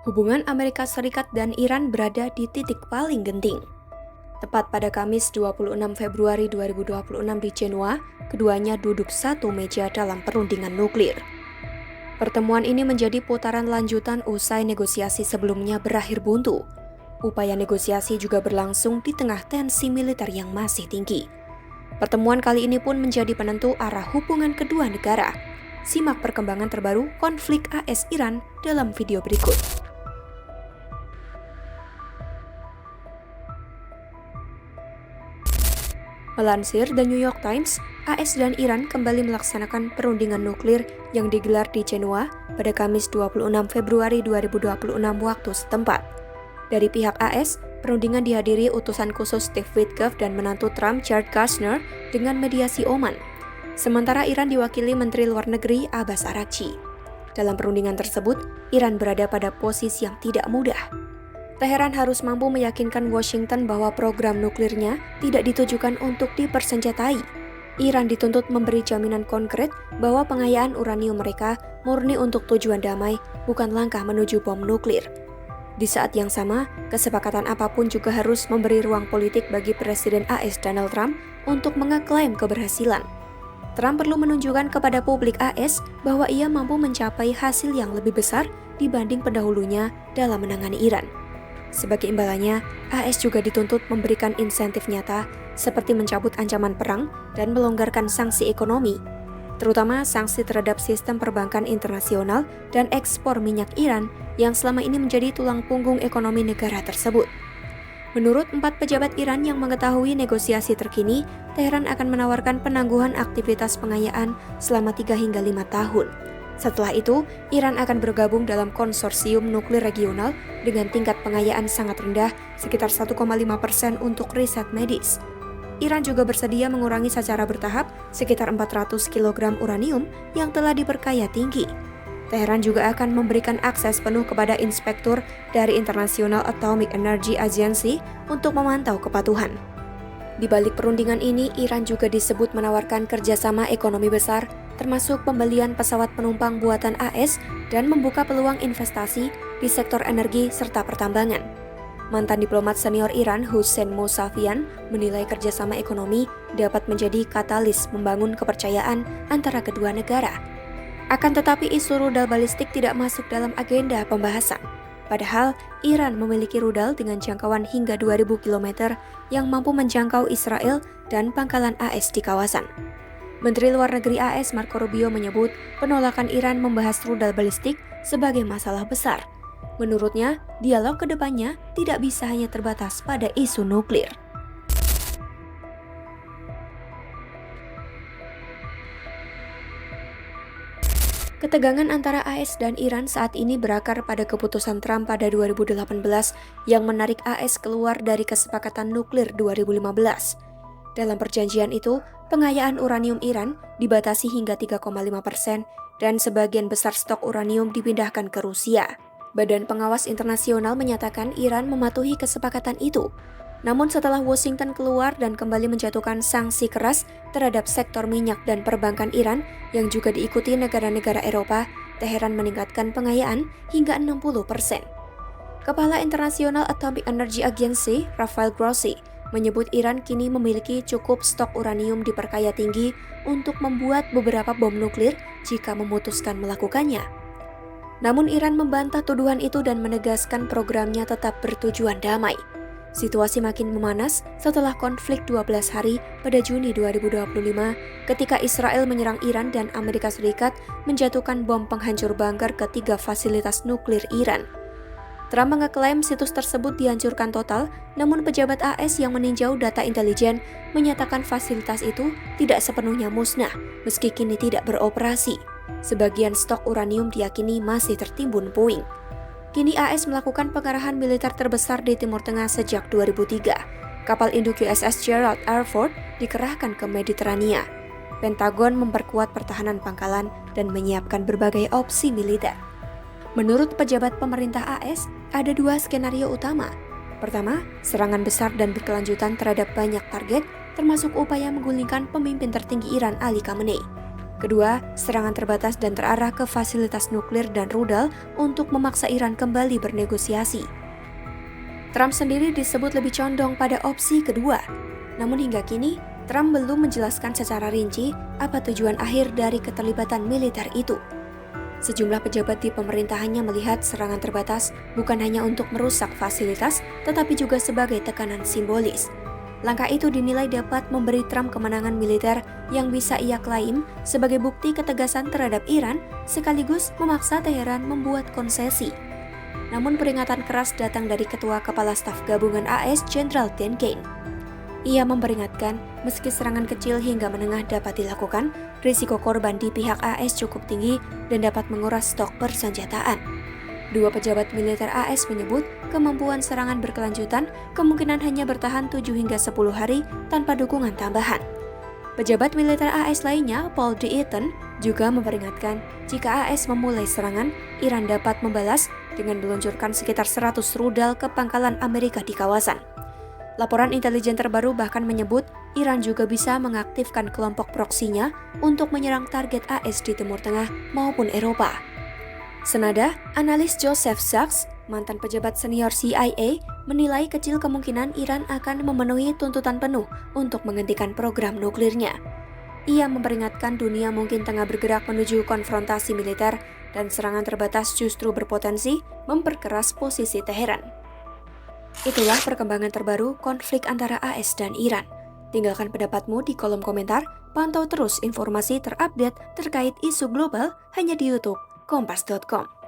Hubungan Amerika Serikat dan Iran berada di titik paling genting. Tepat pada Kamis 26 Februari 2026 di Jenewa, keduanya duduk satu meja dalam perundingan nuklir. Pertemuan ini menjadi putaran lanjutan usai negosiasi sebelumnya berakhir buntu. Upaya negosiasi juga berlangsung di tengah tensi militer yang masih tinggi. Pertemuan kali ini pun menjadi penentu arah hubungan kedua negara. Simak perkembangan terbaru konflik AS-Iran dalam video berikut. Melansir The New York Times, AS dan Iran kembali melaksanakan perundingan nuklir yang digelar di Jenewa pada Kamis 26 Februari 2026 waktu setempat. Dari pihak AS, perundingan dihadiri utusan khusus Steve Witkoff dan menantu Trump Jared Kushner dengan mediasi Oman. Sementara Iran diwakili Menteri Luar Negeri Abbas Araghchi. Dalam perundingan tersebut, Iran berada pada posisi yang tidak mudah. Teheran harus mampu meyakinkan Washington bahwa program nuklirnya tidak ditujukan untuk dipersenjatai. Iran dituntut memberi jaminan konkret bahwa pengayaan uranium mereka murni untuk tujuan damai, bukan langkah menuju bom nuklir. Di saat yang sama, kesepakatan apapun juga harus memberi ruang politik bagi Presiden AS Donald Trump untuk mengeklaim keberhasilan. Trump perlu menunjukkan kepada publik AS bahwa ia mampu mencapai hasil yang lebih besar dibanding pendahulunya dalam menangani Iran. Sebagai imbalannya, AS juga dituntut memberikan insentif nyata seperti mencabut ancaman perang dan melonggarkan sanksi ekonomi, terutama sanksi terhadap sistem perbankan internasional dan ekspor minyak Iran yang selama ini menjadi tulang punggung ekonomi negara tersebut. Menurut 4 pejabat Iran yang mengetahui negosiasi terkini, Teheran akan menawarkan penangguhan aktivitas pengayaan selama 3 hingga 5 tahun. Setelah itu, Iran akan bergabung dalam konsorsium nuklir regional dengan tingkat pengayaan sangat rendah, sekitar 1,5% untuk riset medis. Iran juga bersedia mengurangi secara bertahap sekitar 400 kg uranium yang telah diperkaya tinggi. Teheran juga akan memberikan akses penuh kepada inspektur dari International Atomic Energy Agency untuk memantau kepatuhan. Di balik perundingan ini, Iran juga disebut menawarkan kerjasama ekonomi besar, termasuk pembelian pesawat penumpang buatan AS dan membuka peluang investasi di sektor energi serta pertambangan. Mantan diplomat senior Iran Hussein Mousavian menilai kerjasama ekonomi dapat menjadi katalis membangun kepercayaan antara kedua negara. Akan tetapi isu rudal balistik tidak masuk dalam agenda pembahasan. Padahal, Iran memiliki rudal dengan jangkauan hingga 2.000 km yang mampu menjangkau Israel dan pangkalan AS di kawasan. Menteri Luar Negeri AS Marco Rubio menyebut penolakan Iran membahas rudal balistik sebagai masalah besar. Menurutnya, dialog ke depannya tidak bisa hanya terbatas pada isu nuklir. Ketegangan antara AS dan Iran saat ini berakar pada keputusan Trump pada 2018 yang menarik AS keluar dari kesepakatan nuklir 2015. Dalam perjanjian itu, pengayaan uranium Iran dibatasi hingga 3,5% dan sebagian besar stok uranium dipindahkan ke Rusia. Badan Pengawas Internasional menyatakan Iran mematuhi kesepakatan itu. Namun setelah Washington keluar dan kembali menjatuhkan sanksi keras terhadap sektor minyak dan perbankan Iran yang juga diikuti negara-negara Eropa, Teheran meningkatkan pengayaan hingga 60%. Kepala International Atomic Energy Agency, Rafael Grossi, menyebut Iran kini memiliki cukup stok uranium diperkaya tinggi untuk membuat beberapa bom nuklir jika memutuskan melakukannya. Namun Iran membantah tuduhan itu dan menegaskan programnya tetap bertujuan damai. Situasi makin memanas setelah konflik 12 hari pada Juni 2025 ketika Israel menyerang Iran dan Amerika Serikat menjatuhkan bom penghancur bunker ke 3 fasilitas nuklir Iran. Trump mengeklaim situs tersebut dihancurkan total, namun pejabat AS yang meninjau data intelijen menyatakan fasilitas itu tidak sepenuhnya musnah meski kini tidak beroperasi. Sebagian stok uranium diyakini masih tertimbun puing. Kini AS melakukan pengarahan militer terbesar di Timur Tengah sejak 2003. Kapal induk USS Gerald R. Ford dikerahkan ke Mediterania. Pentagon memperkuat pertahanan pangkalan dan menyiapkan berbagai opsi militer. Menurut pejabat pemerintah AS, ada 2 skenario utama. Pertama, serangan besar dan berkelanjutan terhadap banyak target, termasuk upaya menggulingkan pemimpin tertinggi Iran Ali Khamenei. Kedua, serangan terbatas dan terarah ke fasilitas nuklir dan rudal untuk memaksa Iran kembali bernegosiasi. Trump sendiri disebut lebih condong pada opsi kedua. Namun hingga kini, Trump belum menjelaskan secara rinci apa tujuan akhir dari keterlibatan militer itu. Sejumlah pejabat di pemerintahannya melihat serangan terbatas bukan hanya untuk merusak fasilitas, tetapi juga sebagai tekanan simbolis. Langkah itu dinilai dapat memberi Trump kemenangan militer yang bisa ia klaim sebagai bukti ketegasan terhadap Iran, sekaligus memaksa Teheran membuat konsesi. Namun peringatan keras datang dari Ketua Kepala Staf Gabungan AS Jenderal Dan Kane. Ia memperingatkan, meski serangan kecil hingga menengah dapat dilakukan, risiko korban di pihak AS cukup tinggi dan dapat menguras stok persenjataan. Dua pejabat militer AS menyebut kemampuan serangan berkelanjutan kemungkinan hanya bertahan 7 hingga 10 hari tanpa dukungan tambahan. Pejabat militer AS lainnya, Paul D. Eaton, juga memperingatkan jika AS memulai serangan, Iran dapat membalas dengan meluncurkan sekitar 100 rudal ke pangkalan Amerika di kawasan. Laporan intelijen terbaru bahkan menyebut Iran juga bisa mengaktifkan kelompok proksinya untuk menyerang target AS di Timur Tengah maupun Eropa. Senada, analis Joseph Sachs, mantan pejabat senior CIA, menilai kecil kemungkinan Iran akan memenuhi tuntutan penuh untuk menghentikan program nuklirnya. Ia memperingatkan dunia mungkin tengah bergerak menuju konfrontasi militer dan serangan terbatas justru berpotensi memperkeras posisi Teheran. Itulah perkembangan terbaru konflik antara AS dan Iran. Tinggalkan pendapatmu di kolom komentar, pantau terus informasi terupdate terkait isu global hanya di YouTube Kompas.com.